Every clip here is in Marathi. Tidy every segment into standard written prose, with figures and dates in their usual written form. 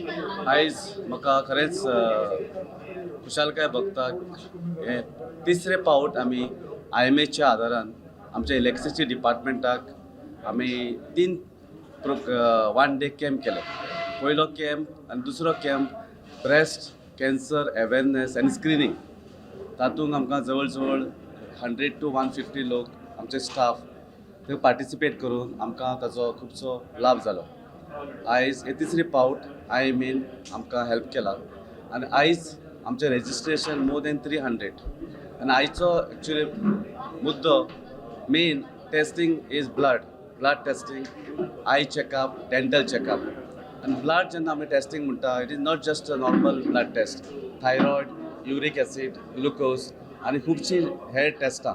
आयज म्हाका खरेंच खुशालकाय भोगता हे तिसरे पावट आमी IMHच्या आदारान आमच्या इलेक्ट्रिसिटी डिपार्टमेंटाक आमी 3 वन डे कॅम्प केले. पयलो कॅम्प आनी दुसरो कॅम्प ब्रेस्ट कॅन्सर अवेरनेस आनी स्क्रिनींग. तातूंत आमकां जवळ जवळ 100 to 150 लोक आमचे स्टाफ थंय पार्टिसिपेट करून आमकां ताचो खुबसो लाभ जालो. आयज हे तिसरी पावट IMAन आमकां हेल्प केला आनी आयज आमचें रेजिस्ट्रेशन मोर दॅन 300 आनी आयचो एक्चुली मुद्दो main testing is blood testing, eye checkup, dental checkup. आनी ब्लड जेन्ना आमी टेस्टींग म्हणटा it is not just a normal blood test. Thyroid, uric acid, glucose आनी खुबशीं हेर टेस्टां.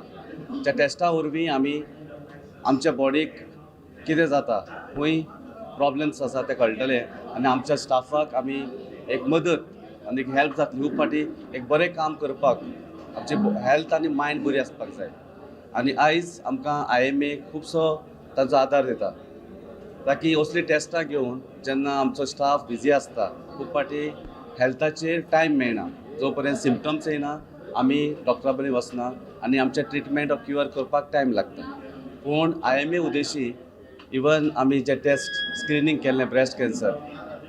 त्या टेस्टा वरवीं आमी आमच्या बॉडीक कितें जाता, खंय प्रॉब्लेम्स आसा ते कळटले आनी आमच्या स्टाफाक आमी एक मदत आनी एक हेल्प जातली. खूब फाटी एक बरें काम करपाक आमची हेल्थ आनी मायंड बरी आसपाक जाय. आनी आयज आमकां IMA खुबसो ताचो आदार दिता ताकी असली टेस्टां घेवन जेन्ना आमचो स्टाफ बिजी आसता खूब फाटी हेल्थाचेर टायम मेळना, जो पर्यंत सिम्पटम्स येयना आमी डॉक्टरा कडेन वचना आनी आमचें ट्रिटमेंट ऑर क्युअर करपाक टायम लागता. पूण IMA उदेशी इवन आमी जे टेस्ट स्क्रिनींग केल्लें ब्रेस्ट कॅन्सर,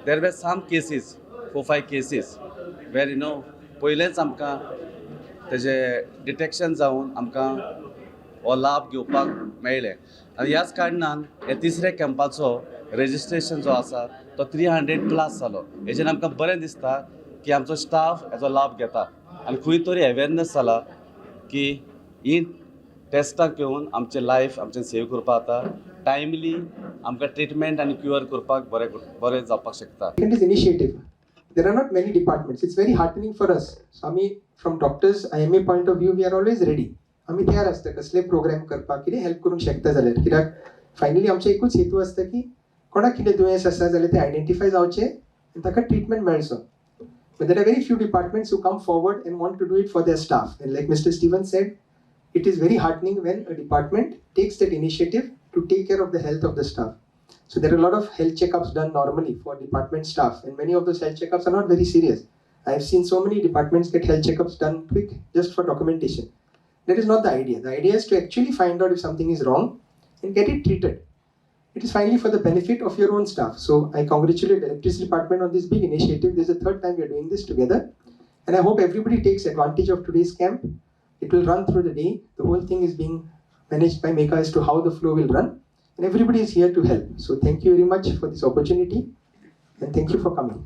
देर वर सम केसीस 4-5 केसीस वेर पयलेंच आमकां तेजें डिटेक्शन जावन आमकां हो लाभ घेवपाक मेळ्ळें. आनी ह्याच कारणान हे तिसरे कॅम्पाचो रेजिस्ट्रेशन जो आसा तो 300+ जालो. हेजेर आमकां बरें दिसता की आमचो स्टाफ हेजो लाभ घेता आनी खंय तरी अवेरनेस जाला की ही टेस्टां घेवन आमचें लायफ आमचें सेव करपाक जाता. टायमली आमकां ट्रिटमेंट आनी क्युअर करपाक बरें जावपाक शकता. This initiative, there are not many departments. It's very heartening for us. So आमी from doctors IMA point of view we are always ready. आमी तयार आसता कसले प्रोग्राम करपाक, कितें हेल्प करूंक शकता जाल्यार. कित्याक फायनली आमचो एकूच हेतू आसता की कोणाक कितें दुयेंस आसा जाल्यार ते आयडेंटिफाय जावचें आनी ताका ट्रिटमेंट मेळचो. But there are very few departments who come forward and want to do it for their staff. And like Mr. Stevens said, it is very heartening when a department takes that initiative to take care of the health of the staff. So there are a lot of health checkups done normally for department staff, and many of those health checkups are not very serious. I have seen so many departments get health checkups done quick just for documentation. That is not the idea. The idea is to actually find out if something is wrong and get it treated. It is finally for the benefit of your own staff. So I congratulate the electricity department on this big initiative. This is the third time we are doing this together. And I hope everybody takes advantage of today's camp. It will run through the day. The whole thing is being managed by MECA as to how the flow will run. And everybody is here to help. So thank you very much for this opportunity. And thank you for coming.